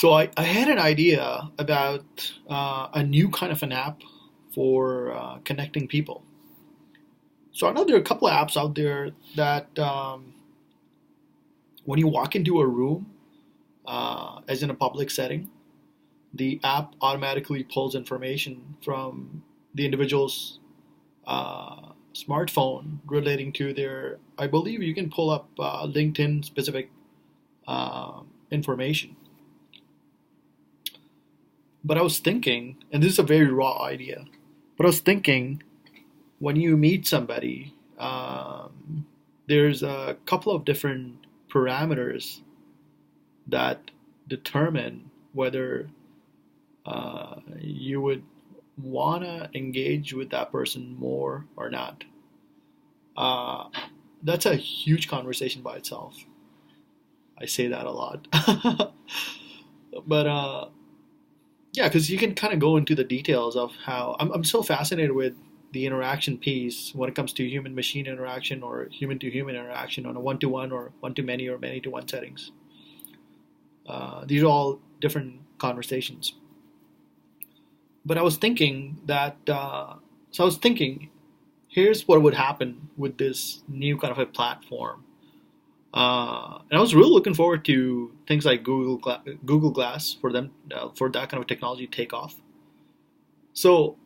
So I had an idea about a new kind of an app for connecting people. So I know there are a couple of apps out there that when you walk into a room, as in a public setting, the app automatically pulls information from the individual's smartphone relating to their. I believe you can pull up LinkedIn specific information. But I was thinking, and this is a very raw idea, but I was thinking when you meet somebody, there's a couple of different parameters that determine whether you would want to engage with that person more or not. Uh, that's a huge conversation by itself. I say that a lot. But yeah, because you can kind of go into the details of how I'm so fascinated with the interaction piece when it comes to human machine interaction or human to human interaction on a one to one or one to many or many to one settings. These are all different conversations. But I was thinking that, so I was thinking, here's what would happen with this new kind of a platform. And I was really looking forward to things like Google Glass for them for that kind of technology to take off. So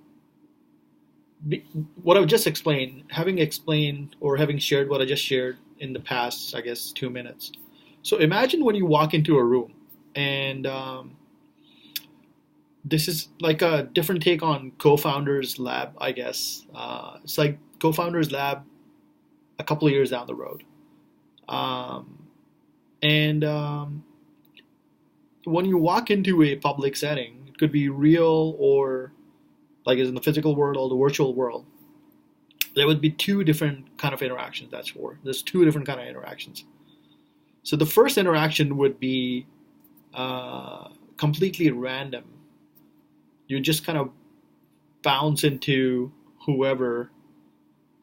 what I've just explained, having explained or having shared what I just shared in the past, I guess 2 minutes. So imagine when you walk into a room, and this is like a different take on Co-Founders Lab, I guess. It's like Co-Founders Lab a couple of years down the road. Um, and when you walk into a public setting, it could be real or like as in the physical world or the virtual world. There would be two different kind of interactions. That's for there's two different kind of interactions. So the first interaction would be completely random. You just kind of bounce into whoever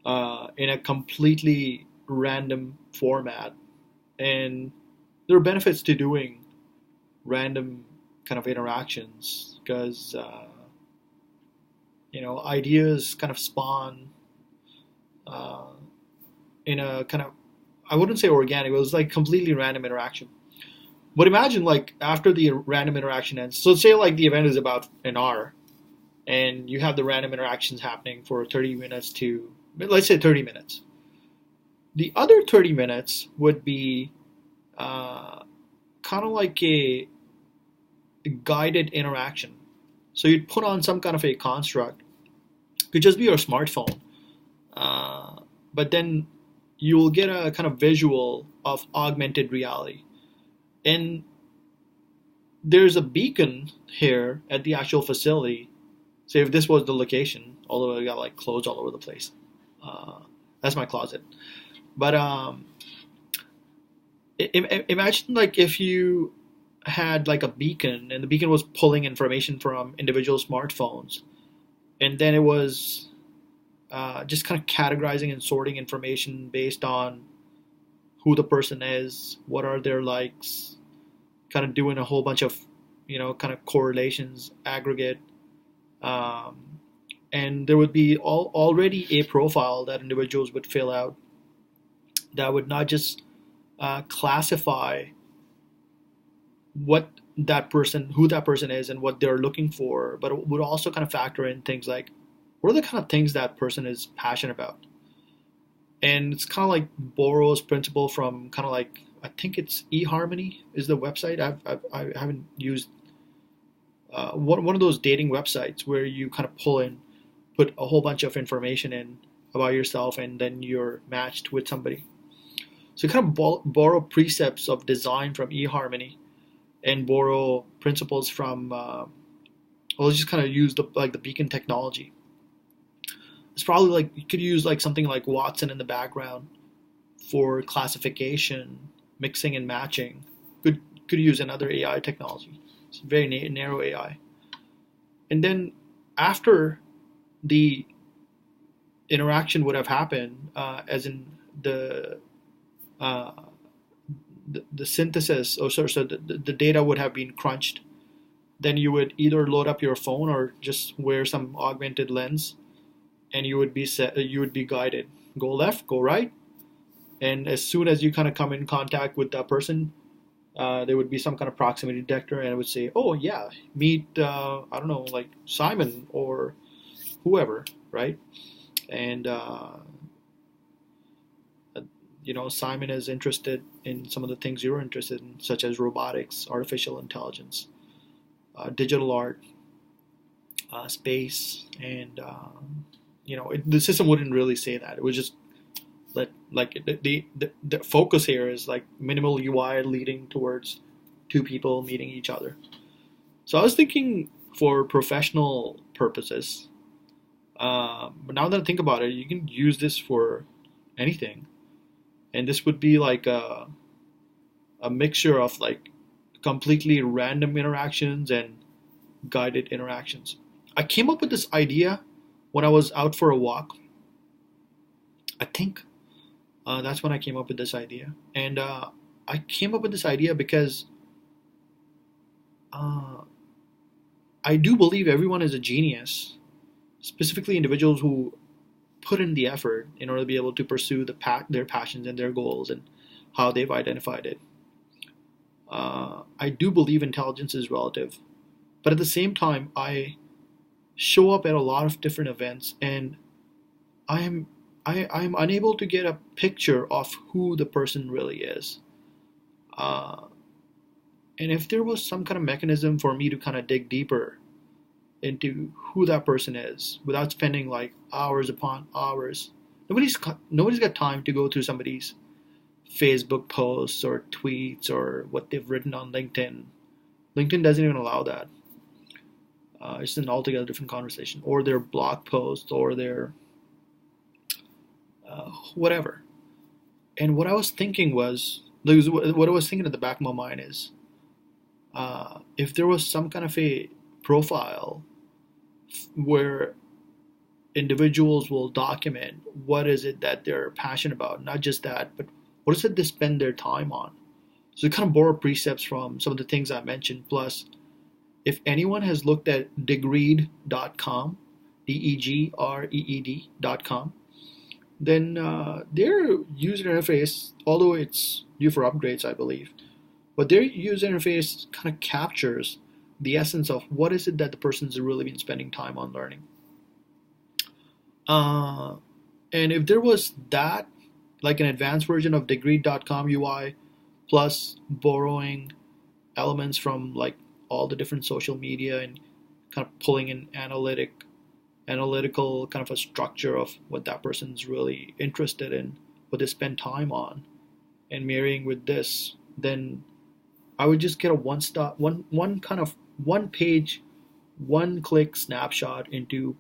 in a completely random format, and there are benefits to doing random kind of interactions because ideas kind of spawn uh, in a kind of, I wouldn't say organic, it was like completely random interaction. But imagine like after the random interaction ends, so say like the event is about an hour and you have the random interactions happening for 30 minutes to, let's say 30 minutes. The other 30 minutes would be uh, kind of like a guided interaction. So you'd put on some kind of a construct, could just be your smartphone, uh, but then you will get a kind of visual of augmented reality. And there's a beacon here at the actual facility. Say if this was the location, although I got like clothes all over the place. Uh, that's my closet. But imagine like if you had like a beacon and the beacon was pulling information from individual smartphones, and then it was just kind of categorizing and sorting information based on who the person is, what are their likes, kind of doing a whole bunch of kind of correlations, aggregate, um, and there would be already a profile that individuals would fill out that would not just classify what who that person is and what they're looking for, but it would also kind of factor in things like what are the kind of things that person is passionate about. And it's kind of like Borrow's principle from kind of like, I think it's eHarmony is the website. I haven't used one of those dating websites where you kind of put a whole bunch of information in about yourself, and then you're matched with somebody. So you kind of borrow precepts of design from eHarmony and borrow principles from, well, let's just kind of use the beacon technology. It's probably like you could use like something like Watson in the background for classification, mixing and matching. Could use another AI technology. It's very narrow AI. And then after the interaction would have happened, as in the uh, the synthesis, or so the data would have been crunched. Then you would either load up your phone or just wear some augmented lens, and you would be guided. Go left, go right, and as soon as you kind of come in contact with that person, there would be some kind of proximity detector, and it would say, "Oh yeah, meet I don't know, like Simon or whoever, right?" And Simon is interested in some of the things you're interested in, such as robotics, artificial intelligence, digital art, space, and the system wouldn't really say that. It would just the focus here is like minimal UI leading towards two people meeting each other. So I was thinking for professional purposes, but now that I think about it, you can use this for anything, and this would be like a mixture of like completely random interactions and guided interactions. I came up with this idea when I was out for a walk. I think that's when I came up with this idea, and I came up with this idea because uh, I do believe everyone is a genius, specifically individuals who put in the effort in order to be able to pursue their passions and their goals and how they've identified it. I do believe intelligence is relative, but at the same time, I show up at a lot of different events, and I am I am unable to get a picture of who the person really is. Uh, and if there was some kind of mechanism for me to kind of dig deeper into who that person is without spending like hours upon hours, nobody's got time to go through somebody's Facebook posts or tweets or what they've written on LinkedIn. LinkedIn doesn't even allow that. It's an altogether different conversation. Or their blog posts or their whatever. And what I was thinking was, what I was thinking at the back of my mind is, if there was some kind of a profile where individuals will document what is it that they're passionate about, not just that, but what is it they spend their time on. So it kind of borrow precepts from some of the things I mentioned. Plus, if anyone has looked at degreed.com, degreed.com, then their user interface, although it's due for upgrades, I believe, but their user interface kind of captures the essence of what is it that the person's really been spending time on learning. Uh, and if there was that, like an advanced version of degreed.com UI, plus borrowing elements from like all the different social media and kind of pulling in analytical kind of a structure of what that person's really interested in, what they spend time on, and marrying with this, then I would just get a one kind of one page, one click snapshot into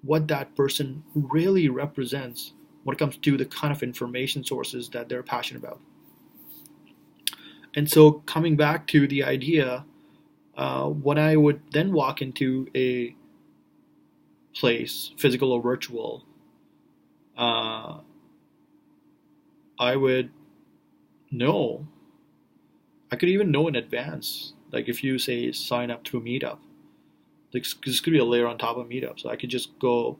what that person really represents when it comes to the kind of information sources that they're passionate about. And so coming back to the idea, when I would then walk into a place, physical or virtual, uh, I would know. I could even know in advance. Like if you say sign up through Meetup, like this could be a layer on top of Meetup, so I could just go.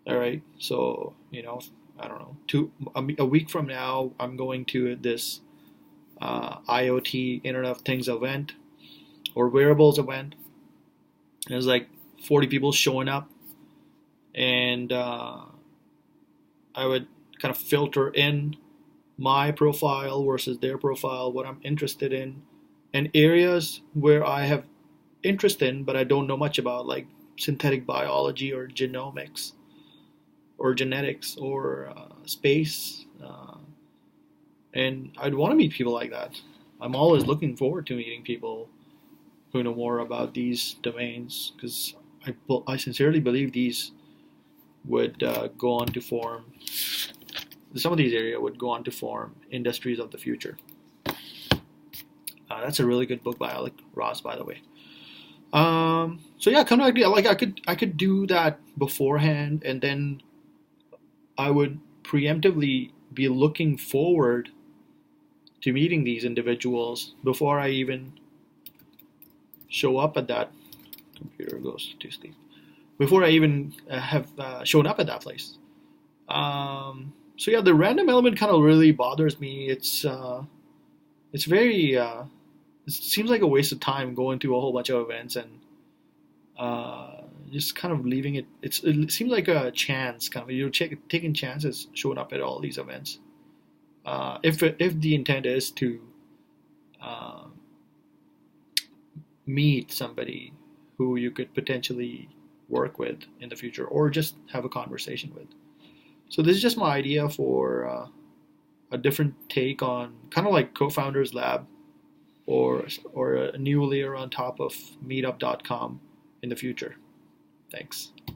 All right, so I don't know, a week from now, I'm going to this IoT Internet of Things event or wearables event. And there's like 40 people showing up, and I would kind of filter in my profile versus their profile, what I'm interested in, and areas where I have interest in, but I don't know much about, like synthetic biology or genomics or genetics or space. And I'd want to meet people like that. I'm always looking forward to meeting people who know more about these domains because I sincerely believe these would go on to form, some of these areas would go on to form industries of the future. That's a really good book by Alec Ross, by the way. So yeah, kind of idea. Like I could do that beforehand, and then I would preemptively be looking forward to meeting these individuals before I even show up at that computer goes to sleep. Before I even have shown up at that place. So yeah, the random element kind of really bothers me. It's very it seems like a waste of time going to a whole bunch of events and just kind of leaving it. It seems like a chance, kind of you're taking chances showing up at all these events. If the intent is to uh, meet somebody who you could potentially work with in the future or just have a conversation with. So this is just my idea for a different take on kind of like Co-Founders Lab or a new layer on top of Meetup.com in the future. Thanks.